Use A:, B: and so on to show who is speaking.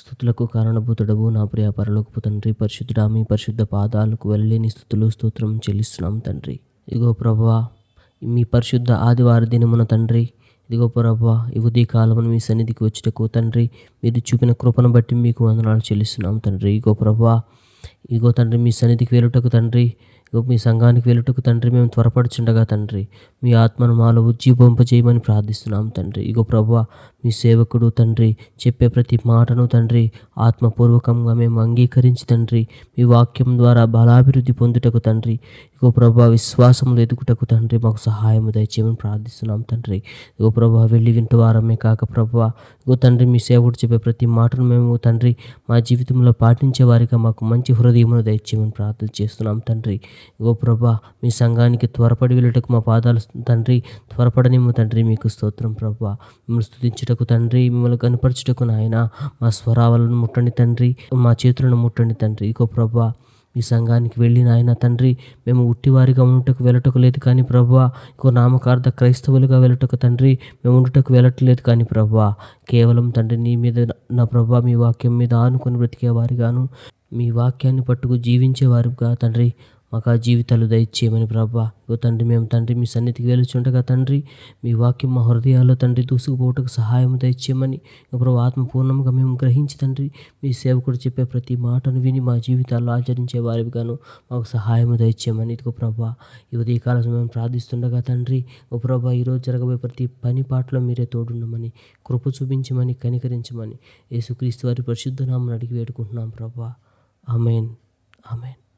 A: స్తుతులకు కారణభూతుడవు నా ప్రియ పరలోకపు తండ్రి, పరిశుద్ధుడా, మీ పరిశుద్ధ పాదాలకు వెళ్ళలేని స్తుతులు స్తోత్రం చెల్లిస్తున్నాం తండ్రి. ఇదిగో ప్రభువా, మీ పరిశుద్ధ ఆదివార దినమున తండ్రి, ఇదిగో ప్రభువా, ఈ ఉదయ కాలమున మీ సన్నిధికి వచ్చుటకు తండ్రి, మీరు చూపిన కృపను బట్టి మీకు వందనాలు చెల్లిస్తున్నాం తండ్రి. ఇగో ప్రభువా, ఇగో తండ్రి, మీ సన్నిధికి వెళ్ళుటకు తండ్రి, ఇగో మీ సంఘానికి వెళ్ళుటకు తండ్రి మేము త్వరపడుచుండగా తండ్రి, మీ ఆత్మను మాలో ఉజ్జీవింపజేయమని ప్రార్థిస్తున్నాం తండ్రి. ఇగో ప్రభువా, మీ సేవకుడు తండ్రి చెప్పే ప్రతి మాటను తండ్రి ఆత్మపూర్వకంగా మేము అంగీకరించి తండ్రి, మీ వాక్యం ద్వారా బలాభివృద్ధి పొందుటకు తండ్రి, ఇగో ప్రభువా, విశ్వాసములు ఎదుగుటకు తండ్రి మాకు సహాయము దయచేయమని ప్రార్థిస్తున్నాం తండ్రి. ఇగో ప్రభువా, వెళ్ళి వింటువారమే కాక ప్రభువా, ఇగో తండ్రి, మీ సేవకుడు చెప్పే ప్రతి మాటను మేము తండ్రి మా జీవితంలో పాటించే వారిగా మాకు మంచి హృదయమును దయచేయమని ప్రార్థన చేస్తున్నాం తండ్రి. ఇగో ప్రభువా, మీ సంఘానికి త్వరపడి వెళ్ళుటకు మా పాదాలు తండ్రి త్వరపడనిమ్ము తండ్రి. మీకు స్తోత్రం ప్రభువా. మిమ్మల్ని స్తుతించుటకు తండ్రి, మిమ్మల్ని కనపరచుటకు నాయన మా స్వరాలను ముట్టండి తండ్రి, మా చేతులను ముట్టండి తండ్రి. ఇగో ప్రభువా, మీ సంఘానికి వెళ్ళి నాయన తండ్రి మేము ఉట్టివారిగా ఉండుటకు వెళ్ళటకు లేదు కానీ ప్రభువా, ఇంకో నామకార్థ క్రైస్తవులుగా వెళ్ళటకు తండ్రి మేము ఉండుటకు వెళ్ళట్లేదు కానీ ప్రభువా, కేవలం తండ్రి నీ మీద నా ప్రభువా, మీ వాక్యం మీద ఆనుకొని బ్రతికేవారిగాను, మీ వాక్యాన్ని పట్టుకు జీవించేవారుగా తండ్రి మాకు ఆ జీవితాలు దయచేయమని ప్రభువా. ఇగో తండ్రి, మేము తండ్రి మీ సన్నిధికి వెలుచుండగా తండ్రి, మీ వాక్యం మా హృదయాల్లో తండ్రి దూసుకుపోవటకు సహాయం దయచేయమని ప్రభు ఆత్మపూర్ణంగా మేము గ్రహించి తండ్రి మీ సేవకుడు చెప్పే ప్రతి మాటను విని మా జీవితాల్లో ఆచరించే వారిగాను మాకు సహాయం దయచేయమని ఇదిగో ప్రభువా, ఈ ఉదయకాలం మేము ప్రార్థిస్తుండగా తండ్రి, ఓ ప్రభువా, ఈరోజు జరగబోయే ప్రతి పని పాటలో మీరే తోడుండమని, కృప చూపించమని, కనికరించమని యేసుక్రీస్తు వారి పరిశుద్ధ నామమున అడిగి వేడుకుంటున్నాం ప్రభువా. ఆమేన్, ఆమేన్.